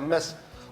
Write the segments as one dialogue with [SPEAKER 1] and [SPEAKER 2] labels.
[SPEAKER 1] MS,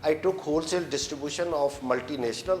[SPEAKER 1] I took wholesale distribution of multinational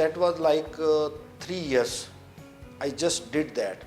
[SPEAKER 1] that was like 3 years I just did that।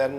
[SPEAKER 1] then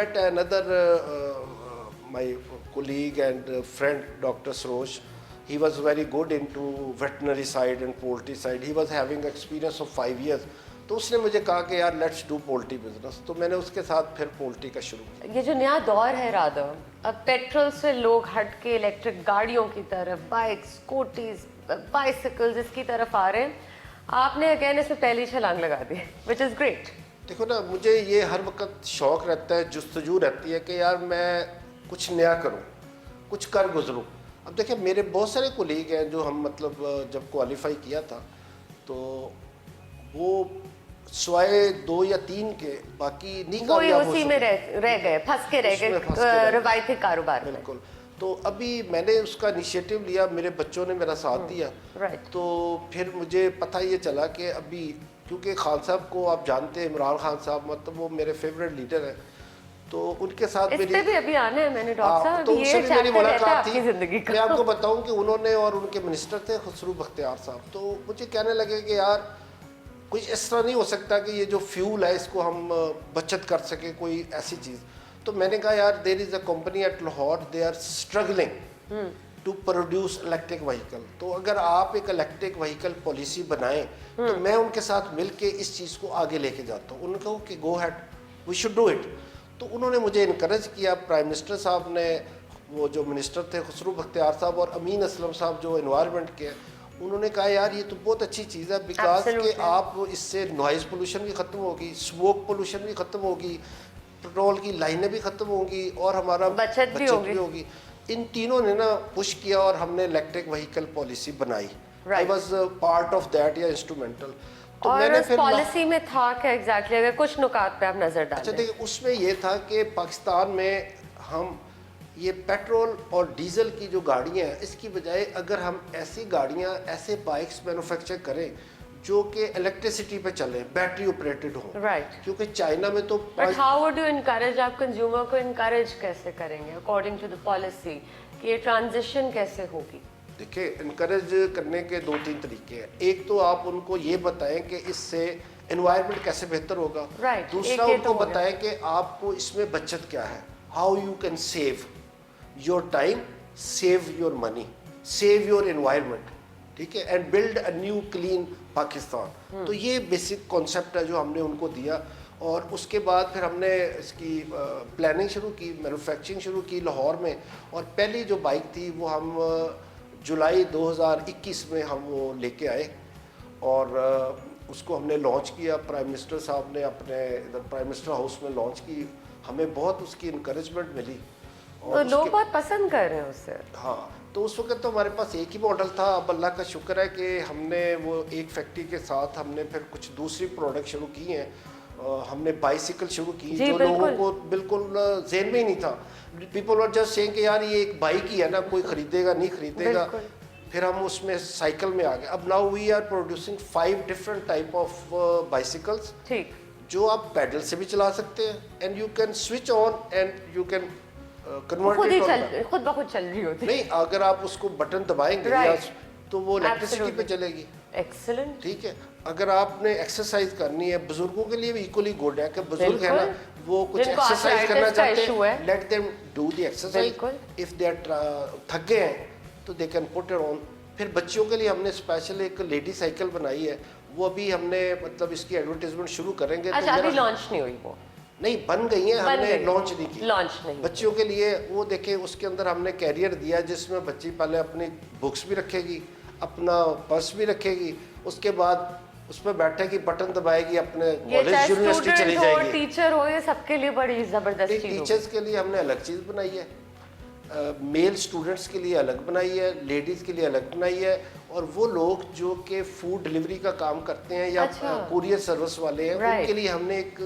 [SPEAKER 1] met another my colleague and friend Dr. Srosh। He was very good into veterinary side and poultry side. He was having experience of 5 years। تو اس نے مجھے کہا کہ یار let's do poultry business, تو میں نے اس کے ساتھ پھر پولٹری کا شروع کیا.
[SPEAKER 2] یہ جو نیا دور ہے رادھا, اب پیٹرول سے لوگ ہٹ کے الیکٹرک گاڑیوں کی طرف, بائک, اسکوٹیز, بائسیکلز اس کی طرف آ رہے ہیں. آپ نے اگین اس میں پہلی چھلانگ لگا دی, وچ از گریٹ.
[SPEAKER 1] دیکھو نا, مجھے یہ ہر وقت شوق رہتا ہے, جستجو رہتی ہے کہ یار میں کچھ نیا کروں, کچھ کر گزروں. اب دیکھیں میرے بہت سارے کولیگ ہیں جو ہم مطلب جب کوالیفائی کیا تھا تو وہ سوائے 2 یا 3 کے باقی نہیں کامیاب ہو
[SPEAKER 2] اسی میں رہ گئے, پھنس کے رہ گئے روایتی کاروبار میں.
[SPEAKER 1] بالکل. تو ابھی میں نے اس کا انیشیٹو لیا, میرے بچوں نے میرا ساتھ دیا, تو پھر مجھے پتہ یہ چلا کہ ابھی کیونکہ خان صاحب کو آپ جانتے ہیں, عمران خان صاحب مطلب وہ میرے فیوریٹ لیڈر ہیں, تو ان کے ساتھ
[SPEAKER 2] میری بھی ابھی آنا ہے, میں نے ڈاکٹر صاحب
[SPEAKER 1] تو ان سے بھی میری ملاقات تھی.
[SPEAKER 2] میں
[SPEAKER 1] آپ کو بتاؤں کہ انہوں نے, اور ان کے منسٹر تھے خسرو بختیار صاحب, تو مجھے کہنے لگے کہ یار کچھ اس طرح نہیں ہو سکتا کہ یہ جو فیول ہے اس کو ہم بچت کر سکیں, کوئی ایسی چیز. تو میں نے کہا یار there is a company at Lahore, they are struggling to produce electric vehicle. تو اگر آپ ایک الیکٹرک وہیکل پالیسی بنائیں تو میں ان کے ساتھ مل کے اس چیز کو آگے لے کے جاتا ہوں. انہوں نے کہا کہ go ahead, we should do it. تو انہوں نے مجھے انکریج کیا. پرائم منسٹر صاحب نے, وہ جو منسٹر تھے خسرو بختیار صاحب, اور امین اسلم صاحب جو انوائرمنٹ کے, انہوں نے کہا یار یہ تو بہت اچھی چیز ہے, بیکاز کہ آپ اس سے نوائز پولوشن بھی ختم ہوگی, اسموک پولوشن بھی ختم ہوگی, پیٹرول کی لائنیں بھی ختم ہوں گی, اور ہمارا بچت بھی ہوگی. ان تینوں نے نا پش کیا اور ہم نے الیکٹرک وہیکل پالیسی بنائی. I was part of that یا انسٹرومنٹل. تو میں نے پھر
[SPEAKER 2] پالیسی میں تھا کہ ایگزیکٹلی اگر کچھ نکات پہ آپ نظر ڈالیں.
[SPEAKER 1] اچھا دیکھیں, اس میں یہ تھا کہ پاکستان میں ہم یہ پیٹرول اور ڈیزل کی جو گاڑیاں ہیں اس کی بجائے اگر ہم ایسی گاڑیاں, ایسے بائکس مینوفیکچر کریں جو کہ الیکٹریسٹی پہ چلیں, بیٹری آپریٹڈ ہوں. کیونکہ چائنا میں تو
[SPEAKER 2] but how would you encourage, آپ کنزیومر کو انکریج کیسے کریں گے اکارڈنگ ٹو دا پالیسی, کہ یہ ٹرانزیشن کیسے ہوگی؟
[SPEAKER 1] دیکھیں انکریج کرنے کے 2-3 طریقے ہیں. ایک تو آپ ان کو یہ بتائیں کہ اس سے انوائرمنٹ کیسے بہتر ہوگا. دوسرا ان کو بتائیں کہ آپ کو اس میں بچت کیا ہے, how you can save your time, save your money, save your environment, ٹھیک ہے, and build a new clean Pakistan. تو یہ بیسک کانسیپٹ ہے جو ہم نے ان کو دیا. اور اس کے بعد پھر ہم نے اس کی پلاننگ شروع کی, مینوفیکچرنگ شروع کی لاہور میں. اور پہلی جو بائک تھی وہ ہم جولائی 2021 میں ہم وہ لے کے آئے, اور اس کو ہم نے لانچ کیا. پرائم منسٹر صاحب نے اپنے ادھر پرائم منسٹر ہاؤس میں لانچ کی. ہمیں بہت اس کی انکریجمنٹ ملی,
[SPEAKER 2] اور لوگ بہت پسند کر رہے ہیں اسے.
[SPEAKER 1] ہاں, تو اس وقت تو ہمارے پاس ایک ہی ماڈل تھا. اب اللہ کا شکر ہے کہ ہم نے وہ ایک فیکٹری کے ساتھ ہم نے پھر کچھ دوسری پروڈکٹ شروع کی ہیں. ہم نے بائسیکل شروع کی جو لوگوں کو بالکل ذہن میں ہی نہیں تھا. پیپل آر جسٹ سیئنگ کہ یار یہ ایک بائک ہی ہے نا, کوئی خریدے گا نہیں خریدے گا. پھر ہم اس میں سائیکل میں آ گئے. اب now we are producing 5 different type of bicycles, جو آپ پیڈل سے بھی چلا سکتے ہیں, and you can switch on and you can
[SPEAKER 2] خود بخود چل رہی ہوتی.
[SPEAKER 1] نہیں, اگر آپ اس کو بٹن دبائیں گے تو وہ الیکٹریسٹی پہ چلے گی.
[SPEAKER 2] ایکسلنٹ.
[SPEAKER 1] ٹھیک ہے, اگر آپ نے ایکسرسائز کرنی ہے, بزرگوں کے لیے بھی ایکولی گڈ ہے کہ بزرگ ہے نا وہ کچھ ایکسرسائز کرنا چاہتے ہیں, let them do the exercise. If they are تھک گئے ہیں تو they can put it on. پھر بچوں کے لیے ہم نے اسپیشل ایک لیڈی سائیکل بنائی ہے, وہ ابھی ہم نے مطلب اس کی ایڈورٹیزمنٹ شروع کریں گے.
[SPEAKER 2] اچھا, ابھی لانچ نہیں ہوئی وہ؟
[SPEAKER 1] نہیں, بن گئی ہیں, ہم نے لانچ نہیں کی. بچوں کے لیے وہ دیکھیں, اس کے اندر ہم نے کیریئر دیا جس میں بچی پہلے اپنی بکس بھی رکھے گی, اپنا پرس بھی رکھے گی, اس کے بعد اس پہ بیٹھے گی, بٹن دبائے گی, اپنے کالج یونیورسٹی چلی جائے گی.
[SPEAKER 2] ٹیچر ہو, یہ سب کے لیے بڑی زبردست چیز.
[SPEAKER 1] ٹیچرز کے لیے ہم نے الگ چیز بنائی ہے, میل اسٹوڈنٹس کے لیے الگ بنائی ہے, لیڈیز کے لیے الگ بنائی ہے, اور وہ لوگ جو کہ فوڈ ڈلیوری کا کام کرتے ہیں یا کوریئر سروس والے ہیں ان کے لیے ہم نے ایک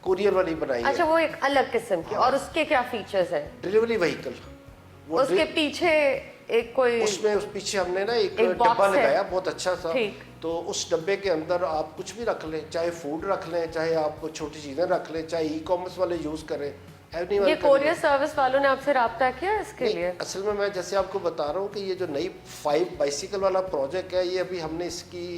[SPEAKER 1] کوریئر والی بنائی ہے.
[SPEAKER 2] اچھا, وہ ایک الگ قسم کی. اور اس کے کیا فیچرز ہیں؟
[SPEAKER 1] Delivery vehicle.
[SPEAKER 2] اس کے پیچھے ایک کوئی,
[SPEAKER 1] اس میں اس پیچھے ہم نے نا ایک ڈبہ لگایا بہت اچھا سا, تو اس ڈبے کے اندر آپ کچھ بھی رکھ لیں, چاہے فوڈ رکھ لیں, چاہے آپ چھوٹی چیزیں رکھ لیں, چاہے ای کامرس والے یوز کریں.
[SPEAKER 2] یہ کوریئر سروس والوں نے آپ سے رابطہ کیا اس کے لیے؟
[SPEAKER 1] اصل میں جیسے آپ کو بتا رہا ہوں کہ یہ جو نئی 5 بائسیکل والا پروجیکٹ ہے, یہ ابھی ہم نے اس کی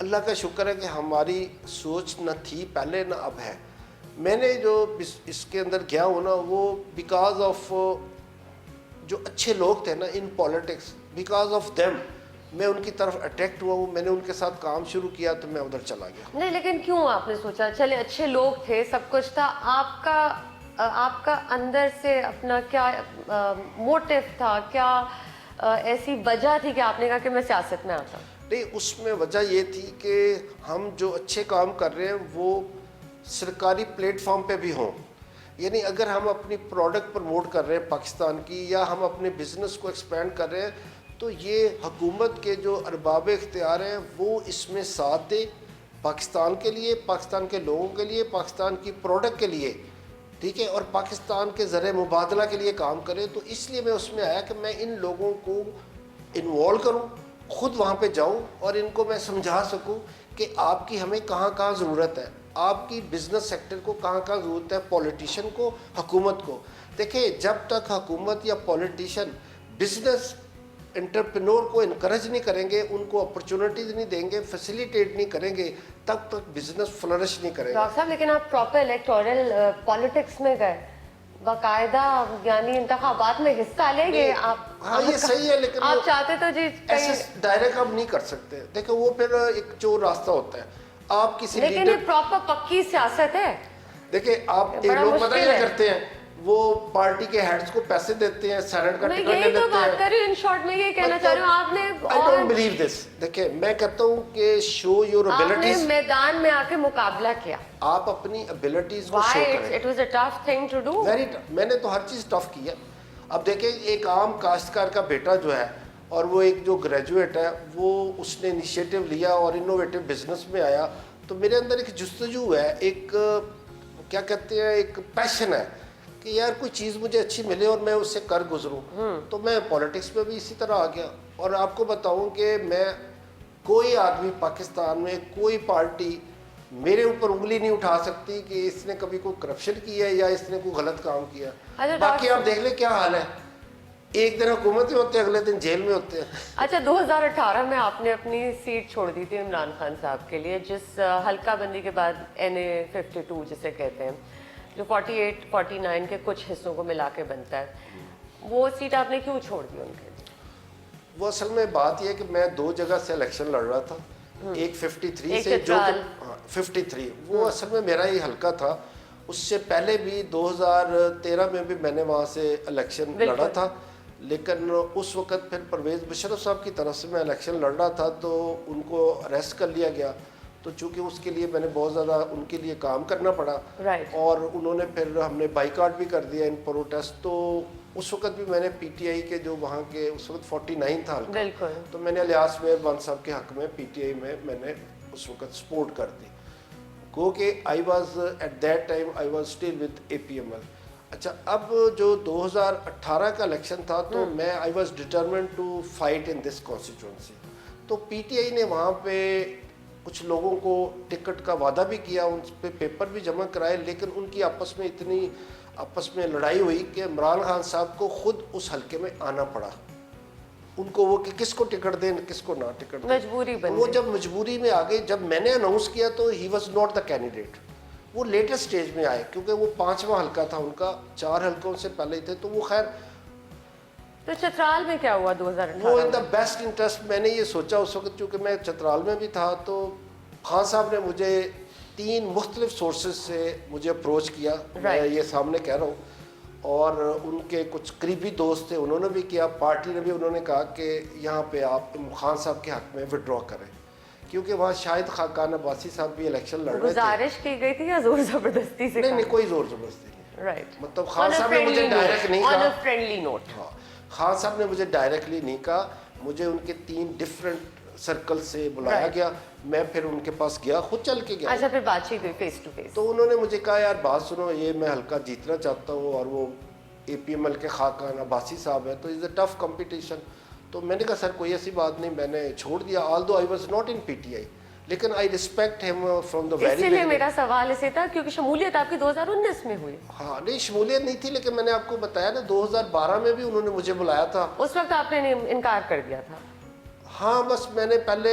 [SPEAKER 1] اللہ کا شکر ہے کہ ہماری سوچ نہ تھی پہلے نہ اب ہے. میں نے جو اس کے اندر گیا ہوں نا وہ بیکاز آف جو اچھے لوگ تھے نا in politics, because of them میں ان کی طرف اٹریکٹ ہوا ہوں, میں نے ان کے ساتھ کام شروع کیا تو میں ادھر چلا گیا.
[SPEAKER 2] نہیں لیکن کیوں آپ نے سوچا, چلے اچھے لوگ تھے, سب کچھ تھا, آپ کا اندر سے اپنا کیا موٹیو تھا, کیا ایسی وجہ تھی کہ آپ نے کہا کہ میں سیاست میں آتا ہوں؟
[SPEAKER 1] نہیں, اس میں وجہ یہ تھی کہ ہم جو اچھے کام کر رہے ہیں وہ سرکاری پلیٹ فارم پہ بھی ہوں. یعنی اگر ہم اپنی پروڈکٹ پروموٹ کر رہے ہیں پاکستان کی, یا ہم اپنے بزنس کو ایکسپینڈ کر رہے ہیں, تو یہ حکومت کے جو ارباب اختیار ہیں وہ اس میں ساتھ دے پاکستان کے لیے, پاکستان کے لوگوں کے لیے, پاکستان کی پروڈکٹ کے لیے, ٹھیک ہے, اور پاکستان کے زر مبادلہ کے لیے کام کرے. تو اس لیے میں اس میں آیا کہ میں ان لوگوں کو انوالو کروں, خود وہاں پہ جاؤں اور ان کو میں سمجھا سکوں کہ آپ کی ہمیں کہاں کہاں ضرورت ہے, آپ کی بزنس سیکٹر کو کہاں کہاں ضرورت ہے, پولیٹیشین کو, حکومت کو. دیکھیں جب تک حکومت یا پولیٹیشین بزنس انٹرپرینور کو انکریج نہیں کریں گے, ان کو اپرچونٹیز نہیں دیں گے, فیسیلیٹیٹ نہیں کریں گے, تب تک بزنس فلرش نہیں کرے گا.
[SPEAKER 2] ڈاکٹر صاحب لیکن آپ پراپر الیکٹورل پالیٹکس میں گئے, باقاعدہ یعنی انتخابات میں حصہ لے گئے آپ.
[SPEAKER 1] ہاں یہ صحیح ہے, لیکن
[SPEAKER 2] آپ چاہتے تو جی
[SPEAKER 1] ایسے ڈائریکٹ آپ نہیں کر سکتے. دیکھیں وہ پھر ایک چور راستہ ہوتا ہے. آپ کسی
[SPEAKER 2] لیکن یہ پراپر پکی سیاست ہے.
[SPEAKER 1] دیکھیں آپ ایک لوگ پتہ کیا کرتے ہیں, وہ پارٹی کے ہیڈز کو پیسے دیتے ہیں, سینٹ کا ٹکٹ لے لیتے ہیں.
[SPEAKER 2] میں یہی تو بات کر رہی ہوں, ان شارٹ میں یہ کہنا چاہ رہی ہوں, آپ نے
[SPEAKER 1] I don't believe this. دیکھیں میں کہتا ہوں کہ شو یور ابیلٹیز,
[SPEAKER 2] آپ نے میدان میں آ کے مقابلہ کیا,
[SPEAKER 1] آپ اپنی ابیلٹیز کو شو
[SPEAKER 2] why
[SPEAKER 1] کریں.
[SPEAKER 2] it was a tough thing to do.
[SPEAKER 1] Very tough. میں نے تو ہر چیز ٹف کی ہے. اب دیکھیں ایک عام کاشتکار کا بیٹا جو ہے, اور وہ ایک جو گریجویٹ ہے, وہ اس نے انیشیٹو لیا اور انوویٹو بزنس میں آیا, تو میرے اندر ایک جستجو ہے, ایک کیا کہتے ہیں, ایک پیشن ہے کہ یار کوئی چیز مجھے اچھی ملے اور میں اس سے کر گزروں. تو میں پولیٹکس میں بھی اسی طرح آ گیا. اور آپ کو بتاؤں کہ میں کوئی آدمی پاکستان میں, کوئی پارٹی میرے اوپر انگلی نہیں اٹھا سکتی کہ اس نے کبھی کوئی کرپشن کیا ہے یا اس نے کوئی غلط کام کیا. باقی آپ دیکھ لیں کیا حال ہے, ایک دن حکومت میں ہوتے ہیں, اگلے دن جیل میں ہوتے ہیں.
[SPEAKER 2] اچھا 2018 میں آپ نے اپنی سیٹ چھوڑ دی تھی عمران خان صاحب کے لیے, جس حلقہ بندی کے بعد NA52 جسے کہتے ہیں, جو 48 49 کے کچھ حصوں کو ملا کے بنتا ہے, وہ سیٹ آپ نے کیوں چھوڑ دی ان کے لیے؟
[SPEAKER 1] وہ اصل میں بات یہ ہے کہ میں 2 جگہ سے الیکشن لڑ رہا تھا, ایک 53 سے, جو 53 وہ اصل میں میرا ہی حلقہ تھا. اس سے پہلے بھی 2013 میں بھی میں نے وہاں سے الیکشن لڑا تھا, لیکن اس وقت پھر پرویز مشرف صاحب کی طرف سے میں الیکشن لڑ رہا تھا تو ان کو اریسٹ کر لیا گیا. تو چونکہ اس کے لیے میں نے بہت زیادہ ان کے لیے کام کرنا پڑا, اور انہوں نے پھر ہم نے بائیکاٹ بھی کر دیا ان پروٹیسٹ. تو اس وقت بھی میں نے PTI کے جو وہاں کے اس وقت 49 تھا حلقہ, تو میں نے الیاس مہربان صاحب کے حق میں PTI میں نے اس وقت سپورٹ کر دی. گو کہ I was at that time I was still with APML. اچھا اب جو 2018 کا الیکشن تھا تو میں I was determined to fight in this constituency. تو PTI نے وہاں پہ کچھ لوگوں کو ٹکٹ کا وعدہ بھی کیا, ان پہ پیپر بھی جمع کرائے, لیکن ان کی آپس میں لڑائی ہوئی کہ عمران خان صاحب کو خود اس حلقے میں آنا پڑا. ان کو وہ کہ کس کو ٹکٹ دیں کس کو نہ ٹکٹ دیں,
[SPEAKER 2] مجبوری بن
[SPEAKER 1] وہ جب مجبوری میں آ گئے. جب میں نے اناؤنس کیا تو he was not the candidate, وہ لیٹسٹ اسٹیج میں آئے کیونکہ وہ 5واں حلقہ تھا ان کا, 4 حلقوں سے پہلے تھے. تو وہ خیر,
[SPEAKER 2] تو چترال میں کیا ہوا 2018
[SPEAKER 1] وہ ان دا بیسٹ انٹرسٹ میں نے یہ سوچا اس وقت, چونکہ میں چترال میں بھی تھا, تو خان صاحب نے مجھے 3 مختلف سورسز سے مجھے اپروچ کیا, میں یہ سامنے کہہ رہا ہوں, اور ان کے کچھ قریبی دوست تھے انہوں نے بھی کیا, پارٹی نے بھی, انہوں نے کہا کہ یہاں پہ آپ خان صاحب کے حق میں وڈرا کریں, کیونکہ وہاں شاہد خاقان عباسی صاحب بھی الیکشن لڑ رہے تھے.
[SPEAKER 2] گزارش کی گئی تھی یا زور زبردستی سے؟
[SPEAKER 1] نہیں کوئی زور زبردستی نہیں,
[SPEAKER 2] رائٹ,
[SPEAKER 1] مطلب خان صاحب نے مجھے ڈائریکٹ نہیں کہا,
[SPEAKER 2] آن اے فرینڈلی نوٹ.
[SPEAKER 1] ہاں خان صاحب نے مجھے ڈائریکٹلی نہیں کہا, مجھے ان کے 3 ڈفرینٹ سرکل سے بلایا گیا, میں پھر ان کے پاس گیا, خود چل کے گیا.
[SPEAKER 2] اچھا پھر بات چیت ہوئی فیس ٹو فیس,
[SPEAKER 1] تو انہوں نے مجھے کہا یار بات سنو, یہ میں حلقہ جیتنا چاہتا ہوں, اور وہ APML کے خاقان عباسی صاحب ہیں, تو از اے ٹف کمپٹیشن. تو میں نے کہا سر کوئی ایسی بات نہیں, میں نے چھوڑ دیا, although I was not in PTI, لیکن I respect him from the very
[SPEAKER 2] اسی لیے میرا سوال اسے تھا کیونکہ شمولیت آپ کی 2019 میں ہوئی.
[SPEAKER 1] ہاں نہیں شمولیت نہیں تھی, لیکن میں نے آپ کو بتایا نا 2012 میں بھی انہوں نے مجھے بلایا تھا.
[SPEAKER 2] اس وقت آپ نے انکار کر دیا تھا؟
[SPEAKER 1] ہاں بس میں نے پہلے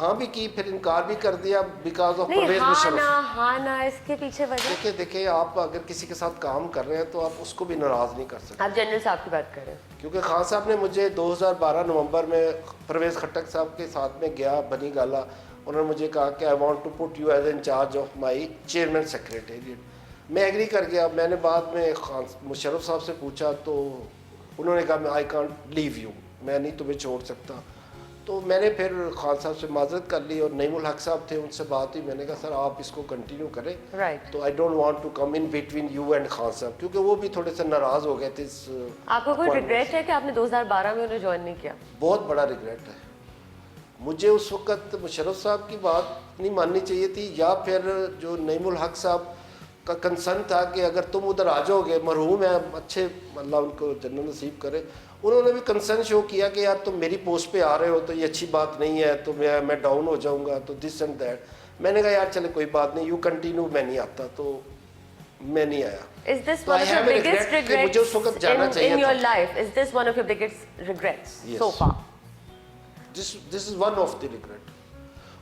[SPEAKER 1] ہاں بھی کی پھر انکار بھی کر دیا بیکاز آف
[SPEAKER 2] نہیں
[SPEAKER 1] پرویز
[SPEAKER 2] ہاں
[SPEAKER 1] مشرف.
[SPEAKER 2] نہ ہاں نہ اس کے پیچھے وجہ
[SPEAKER 1] دیکھیں آپ اگر کسی کے ساتھ کام کر رہے ہیں تو آپ اس کو بھی ناراض نہیں کر سکتے.
[SPEAKER 2] آپ جنرل صاحب کی بات کر رہے ہیں
[SPEAKER 1] کیونکہ خان صاحب نے مجھے 2012 نومبر میں پرویز خٹک صاحب کے ساتھ میں گیا بنی گالا, انہوں نے مجھے کہا کہ I want to put you as in charge of my chairman secretariat. میں ایگری کر گیا. میں نے بعد میں مشرف صاحب سے پوچھا تو انہوں نے کہا آئی کانٹ لیو یو, میں نہیں تمہیں چھوڑ سکتا. تو میں نے پھر خان صاحب سے معذرت کر لی اور نعیم الحق صاحب تھے ان سے بات ہوئی. میں نے کہا سر آپ اس کو کنٹینیو کریں, تو I don't want to come in between you and Khan صاحب, کیونکہ وہ بھی تھوڑے سے ناراض ہو گئے تھے.
[SPEAKER 2] آپ کو کوئی ریگریٹ ہے کہ آپ نے 2012 میں انہیں جوائن نہیں کیا؟
[SPEAKER 1] بہت بڑا ریگریٹ ہے. مجھے اس وقت مشرف صاحب کی بات نہیں ماننی چاہیے تھی, یا پھر جو نعیم الحق صاحب کا کنسرن تھا کہ اگر تم ادھر آ جاؤ گے, مرحوم ہیں اچھے, اللہ ان کو جنت نصیب کرے, انہوں نے بھی کنسرن شو کیا کہ یار تم میری پوسٹ پہ آ رہے ہو تو یہ اچھی بات نہیں ہے, تو میں ڈاؤن ہو جاؤں گا, تو دس اینڈ دیٹ. میں نے کہا یار چلے کوئی بات نہیں, یو کنٹینیو, میں نہیں آتا, تو میں نہیں آیا.
[SPEAKER 2] Is this one of your biggest regrets
[SPEAKER 1] مجھے اس وقت جانا چاہیے
[SPEAKER 2] in your life? Is this one of your biggest regrets so far?
[SPEAKER 1] This is one of the regret.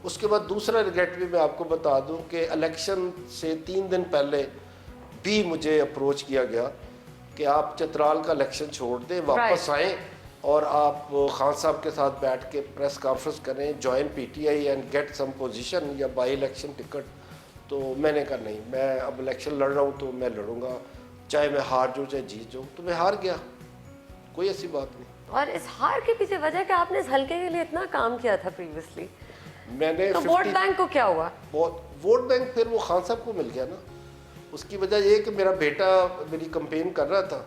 [SPEAKER 1] اس کے بعد دوسرا ریگریٹ بھی میں آپ کو بتا دوں کہ الیکشن سے 3 دن پہلے بھی مجھے اپروچ کیا گیا کہ آپ چترال کا الیکشن چھوڑ دیں, واپس آئیں اور آپ خان صاحب کے ساتھ بیٹھ کے پریس کانفرنس کریں, join P T I and get some position یا بائی الیکشن ٹکٹ. تو میں نے کہا نہیں, میں اب الیکشن لڑ رہا ہوں تو میں لڑوں گا, چاہے میں ہار جاؤں چاہے جیت جاؤں. تو میں ہار گیا, کوئی ایسی بات نہیں.
[SPEAKER 2] اور اس ہار کے پیچھے وجہ کہ آپ نے اس حلقے کے لیے اتنا کام کیا تھا پریویسلی,
[SPEAKER 1] میں نے
[SPEAKER 2] تو ووٹ بینک کو کیا ہوا؟
[SPEAKER 1] ووٹ بینک پھر وہ خان صاحب کو مل گیا نا. اس کی وجہ یہ کہ میرا بیٹا میری کمپین کر رہا تھا,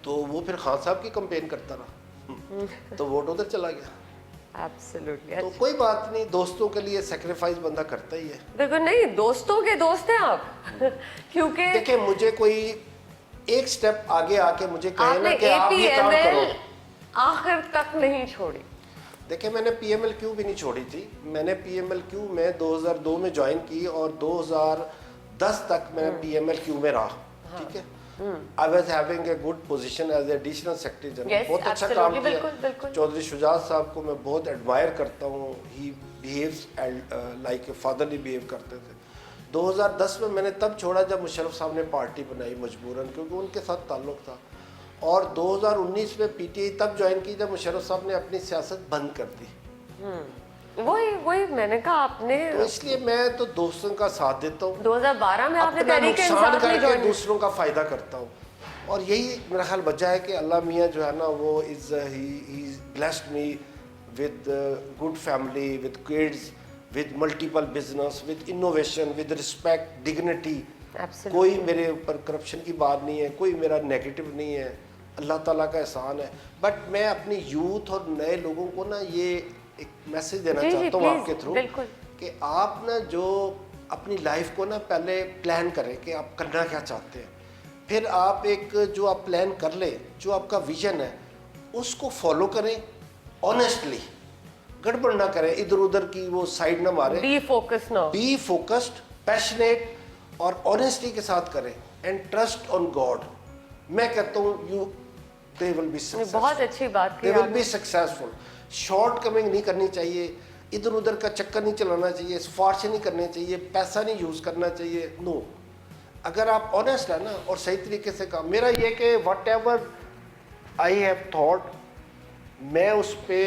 [SPEAKER 1] تو وہ پھر خان صاحب کی کمپین کرتا رہا, تو ووٹ ادھر چلا گیا.
[SPEAKER 2] Absolutely.
[SPEAKER 1] تو کوئی بات نہیں, دوستوں کے لیے سیکریفائز بندہ کرتا ہی ہے.
[SPEAKER 2] بالکل نہیں, دوستوں کے دوست ہیں آپ. کیونکہ
[SPEAKER 1] دیکھیں مجھے کوئی ایک سٹیپ آگے آ کے مجھے کہے نا کہ آپ یہ کام کرو,
[SPEAKER 2] آخر تک نہیں چھوڑی.
[SPEAKER 1] دیکھیں میں نے پی ایم ایل کیو بھی نہیں چھوڑی تھی. میں نے پی ایم ایل کیو میں 2002 میں جوائن کی اور 2010 تک میں پی ایم ایل کیو میں رہا. ٹھیک ہے, I was having a good position as additional secretary general. بہت اچھا کام کیا. چودھری شجاعت صاحب کو میں بہت ایڈمائر کرتا ہوں. He behaves like a fatherly behave کرتے تھے. 2010 میں نے تب چھوڑا جب مشرف صاحب نے پارٹی بنائی مجبوراً, کیونکہ ان کے ساتھ تعلق تھا. اور 2019 میں پی ٹی آئی تب جوائن کی جب مشرف صاحب نے اپنی سیاست بند کر دی.
[SPEAKER 2] وہی میں نے کہا آپ نے,
[SPEAKER 1] تو اس لیے میں تو دوستوں کا ساتھ دیتا ہوں.
[SPEAKER 2] 2012 میں آپ نے
[SPEAKER 1] اپنا
[SPEAKER 2] تحریک
[SPEAKER 1] نقصان
[SPEAKER 2] انصاف
[SPEAKER 1] کر
[SPEAKER 2] نہیں
[SPEAKER 1] کے
[SPEAKER 2] جوائن,
[SPEAKER 1] دوسروں کا فائدہ کرتا ہوں. اور یہی میرا خیال وجہ ہے کہ اللہ میاں جو ہے نا وہ he blessed me with good family, with kids, with multiple business, with innovation, with respect, dignity. کوئی میرے اوپر کرپشن کی بات نہیں ہے, کوئی میرا نیگیٹو نہیں ہے, اللہ تعالیٰ کا احسان ہے. بٹ میں اپنی یوتھ اور نئے لوگوں کو نا یہ ایک میسج دینا چاہتا ہوں آپ کے تھرو کہ آپ نا جو اپنی لائف کو نا پہلے پلان کریں کہ آپ کرنا کیا چاہتے ہیں, پھر آپ ایک جو آپ پلان کر لیں, جو آپ کا ویژن ہے اس کو فالو کریں آنیسٹلی, گڑبڑ نہ کریں, ادھر ادھر کی وہ سائڈ نہ ماریں, بی فوکسڈ, پیشنیٹ اور آنیسٹی کے ساتھ کریں, اینڈ ٹرسٹ آن گاڈ. میں کہتا ہوں they will be successful.
[SPEAKER 2] بہت اچھی بات کی,
[SPEAKER 1] they will be successful. Short coming نہیں کرنی چاہیے, ادھر ادھر کا چکر نہیں چلانا چاہیے, سفارشیں نہیں کرنی چاہیے, پیسہ نہیں یوز کرنا چاہیے. نو, اگر آپ آنیسٹ ہے نا اور صحیح طریقے سے کام, میرا یہ کہ what ever I have thought, میں اس پہ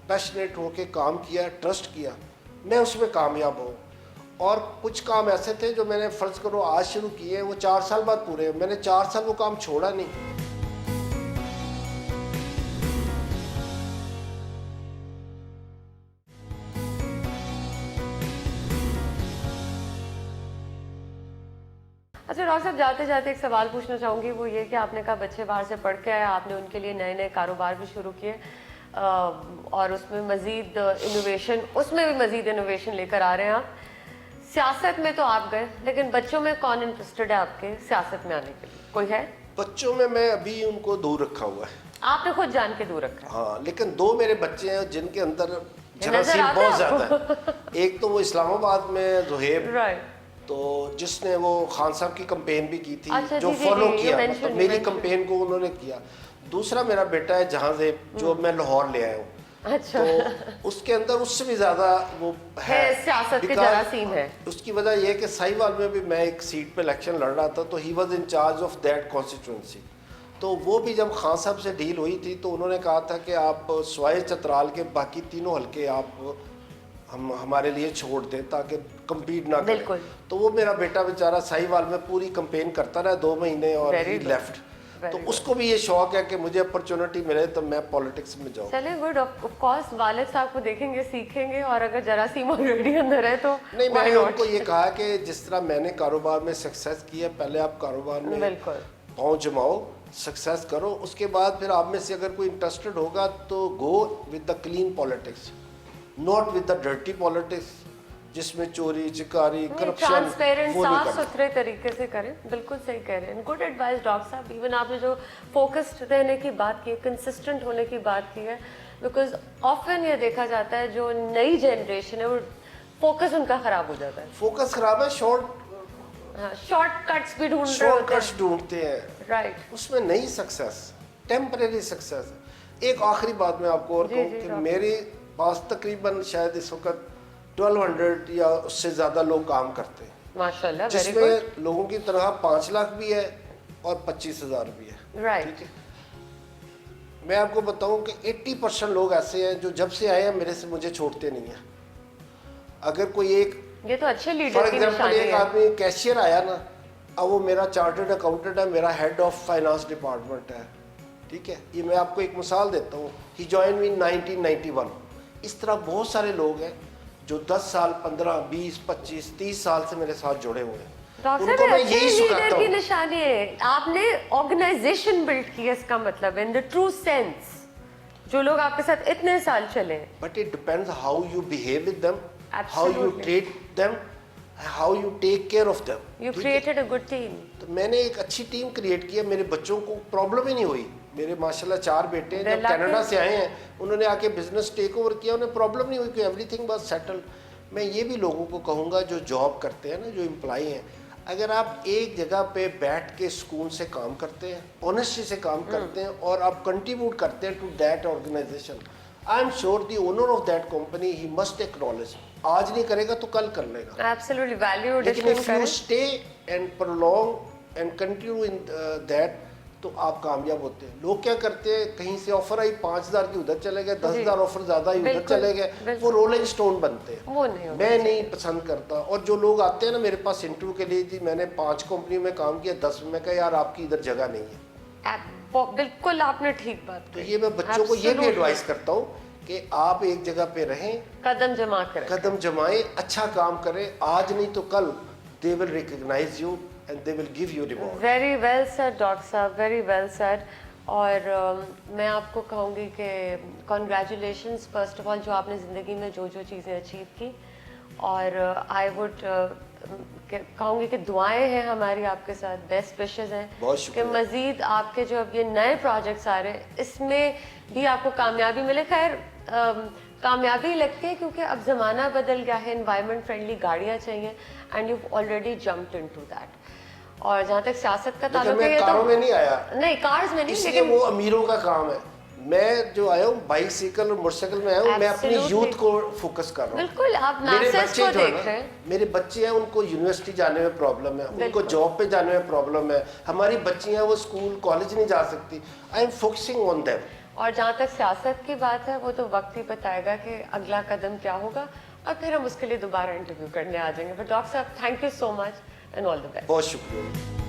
[SPEAKER 1] پیشنیٹ ہو کے کام کیا, ٹرسٹ کیا, میں اس میں کامیاب ہوں. اور کچھ کام ایسے تھے جو میں نے فرض کرو آج شروع کیے, وہ 4 سال بعد پورے, میں نے 4 سال وہ کام چھوڑا نہیں.
[SPEAKER 2] اچھا ڈاکٹر صاحب, جاتے جاتے ایک سوال پوچھنا چاہوں گی, وہ یہ کہ آپ نے کہا بچے باہر سے پڑھ کے آئے, آپ نے ان کے لیے نئے نئے کاروبار بھی شروع کیے, اور اس میں مزید انوویشن لے کر آ رہے ہیں آپ. سیاست میں تو آپ گئے, لیکن بچوں میں کون انٹرسٹڈ ہے آپ کے سیاست میں آنے کے لیے, کوئی ہے؟
[SPEAKER 1] بچوں میں ابھی ان کو دور رکھا ہوا ہے.
[SPEAKER 2] آپ نے خود جان کے دور رکھا ہے؟
[SPEAKER 1] ہاں, لیکن 2 میرے بچے ہیں جن کے اندر جراثیم بہت زیادہ ہے. ایک تو وہ اسلام آباد میں زہیب, تو جس نے وہ خان صاحب کی کمپین بھی کی تھی, جو فالو کیا, میری کمپین کو انہوں نے کیا. دوسرا میرا بیٹا ہے جہاں سے, جو میں لاہور لے آیا ہوں.
[SPEAKER 2] اچھا
[SPEAKER 1] تو اس کے اندر اس سے بھی زیادہ وہ
[SPEAKER 2] ہے سیاست کے جراثیم ہے.
[SPEAKER 1] اس کی وجہ یہ کہ ساہیوال میں بھی میں ایک سیٹ پہ الیکشن لڑ رہا تھا تو he was in charge of that constituency. تو وہ بھی جب خان صاحب سے ڈیل ہوئی تھی تو انہوں نے کہا تھا کہ آپ سوائے چترال کے باقی تینوں حلقے آپ ہمارے لیے چھوڑ دیں تاکہ کمپیٹ نہ کریں. تو وہ میرا بیٹا بیچارہ ساہیوال میں پوری کمپین کرتا رہا 2 مہینے اور ہی لیفٹ. تو اس کو بھی یہ شوق ہے کہ مجھے اپرچونٹی ملے تو میں پالیٹکس میں جاؤں.
[SPEAKER 2] چلیں گڈ. آف کورس والد صاحب کو دیکھیں گے, سیکھیں گے, اور اگر جراثیم آلریڈی اندر ہے تو
[SPEAKER 1] نہیں. میں نے ان کو یہ کہا کہ جس طرح میں نے کاروبار میں سکسیس کی ہے, پہلے آپ کاروبار میں پاؤں جماؤ, سکسیس کرو, اس کے بعد پھر آپ میں سے اگر کوئی انٹرسٹڈ ہوگا تو go with the clean politics, not with the dirty politics جس میں چوری چکاری کرپشن.
[SPEAKER 2] ٹرانسپیرنٹ صاف ستھرے طریقے سے کریں. بالکل صحیح کہہ رہے ہیں. گڈ ایڈوائس ڈاکٹر صاحب. ایون آپ نے جو فوکسڈ رہنے کی بات کی ہے, کنسسٹنٹ ہونے کی بات کی ہے, بیکاز آفن یہ دیکھا جاتا ہے جو نئی جنریشن ہے وہ فوکس ان کا خراب ہو جاتا ہے.
[SPEAKER 1] فوکس خراب ہے,
[SPEAKER 2] شارٹ کٹس بھی ڈھونڈ رہے
[SPEAKER 1] شارٹ
[SPEAKER 2] ہوتے
[SPEAKER 1] کٹس ڈھونڈتے ہیں.
[SPEAKER 2] رائٹ.
[SPEAKER 1] اس میں نہیں سکسیس, ٹیمپریری سکسیس ہے. ایک آخری بات میں آپ کو اور کہوں کہ میرے پاس تقریباً شاید اس وقت 1200 یا اس سے زیادہ لوگ کام کرتے ہیں
[SPEAKER 2] ماشاءاللہ,
[SPEAKER 1] جس میں لوگوں کی تنخواہ 5 لاکھ بھی ہے اور 25,000 بھی ہے.
[SPEAKER 2] رائٹ.
[SPEAKER 1] میں آپ کو بتاؤں کہ 80% لوگ ایسے ہیں جو جب سے آئے ہیں میرے سے مجھے چھوڑتے نہیں ہیں. اگر کوئی ایک
[SPEAKER 2] یہ تو اچھے لیڈر
[SPEAKER 1] فار
[SPEAKER 2] کی
[SPEAKER 1] ایگزامپل
[SPEAKER 2] نشانی
[SPEAKER 1] ایک
[SPEAKER 2] ہے.
[SPEAKER 1] آدمی کیشیئر آیا نا, اب وہ میرا چارٹرڈ اکاؤنٹنٹ ہے, میرا ہیڈ آف فائنانس ڈپارٹمنٹ ہے. ٹھیک ہے, یہ میں آپ کو ایک مثال دیتا ہوں. ہی جوائن ان 1991. اس طرح بہت سارے لوگ ہیں جو 10 سال 15 20 25 30 سال سے میرے ساتھ جڑے ہوئے ہیں.
[SPEAKER 2] ڈاکٹر صاحب اچھے لیڈر کی نشانی ہے. آپ نے آرگنائزیشن بلڈ کی ہے, اس کا مطلب ان دا ٹرو سینس جو لوگ آپ کے ساتھ اتنے سال چلے.
[SPEAKER 1] But it depends how you behave with them, how you treat them, how you take care of them.
[SPEAKER 2] You created a good team.
[SPEAKER 1] تو میں نے ایک اچھی ٹیم کریٹ کی ہے. میرے بچوں کو پرابلم ہی نہیں ہوئی. میرے ماشاءاللہ 4 بیٹے ہیں, جب کینیڈا سے آئے ہیں انہوں نے آ کے بزنس ٹیک اوور کیا, انہیں پرابلم نہیں ہوئی کہ ایوری تھنگ واز سیٹلڈ. میں یہ بھی لوگوں کو کہوں گا جو جاب کرتے ہیں نا, جو امپلائی ہیں, اگر آپ ایک جگہ پہ بیٹھ کے سکون سے کام کرتے ہیں, آنیسٹی سے کام کرتے ہیں, اور آپ کنٹریبیوٹ کرتے ہیں to that organization, I am sure the owner of that company he must acknowledge. آج نہیں کرے گا تو کل کر لے گا.
[SPEAKER 2] ایبسلیٹلی ویلیو
[SPEAKER 1] لیکن
[SPEAKER 2] addition
[SPEAKER 1] if you stay and prolong and continue in that تو آپ کامیاب ہوتے ہیں. لوگ کیا کرتے ہیں, کہیں سے آفر آئی 5,000 کی ادھر چلے گئے, 10,000 آفر زیادہ ہی ادھر چلے گئے, وہ رولنگ سٹون بنتے ہیں. میں نہیں پسند کرتا. اور جو لوگ آتے ہیں نا میرے پاس انٹرویو کے لیے, جی میں نے 5 کمپنیوں میں کام کیا, 10 میں کہا یار آپ کی ادھر جگہ نہیں ہے.
[SPEAKER 2] بالکل آپ نے ٹھیک بات
[SPEAKER 1] تو یہ میں بچوں کو یہ بھی ایڈوائز کرتا ہوں کہ آپ ایک جگہ پہ رہیں,
[SPEAKER 2] قدم جما کریں,
[SPEAKER 1] قدم جمائیں, اچھا کام کریں. آج نہیں تو کل they will recognize you and they will give you reward.
[SPEAKER 2] Very well said doctor صاحب, very well said. اور میں آپ کو کہوں گی کہ کنگریچولیشنز فرسٹ آف آل جو آپ نے زندگی میں جو چیزیں اچیو کی, اور آئی وڈ کہوں گی کہ دعائیں ہیں ہماری آپ کے ساتھ, بیسٹ وشز ہیں کہ مزید آپ کے جو اب یہ نئے پروجیکٹس آ رہے ہیں اس میں بھی آپ کو کامیابی ملے. خیر کامیابی لگتی ہے کیونکہ اب زمانہ بدل گیا ہے, انوائرمنٹ فرینڈلی گاڑیاں چاہیے, and you already jumped into that. اور جہاں تک سیاست کا تعلق ہے,
[SPEAKER 1] کاروں میں نہیں آیا,
[SPEAKER 2] نہیں کارز میں نہیں,
[SPEAKER 1] لیکن وہ امیروں کا کام ہے. میں جو آیا ہوں بائک سائیکل اور موٹر سائیکل میں آیا ہوں, میں اپنی یوتھ کو فوکس کر رہا ہوں.
[SPEAKER 2] بالکل آپ ناسس کو دیکھ رہے ہیں.
[SPEAKER 1] میرے بچے ہیں, ان کو یونیورسٹی جانے میں پرابلم ہے, ان کو جاب پہ جانے میں پرابلم ہے. ہماری بچیاں وہ اسکول کالج نہیں جا سکتی. I am focusing on them.
[SPEAKER 2] اور جہاں تک سیاست کی بات ہے وہ تو وقت ہی بتائے گا کہ اگلا قدم کیا ہوگا, اور پھر ہم اس کے لیے دوبارہ انٹرویو کرنے آ جائیں گے. بٹ ڈاکٹر صاحب thank you so much and all the best.
[SPEAKER 1] بہت شکریہ.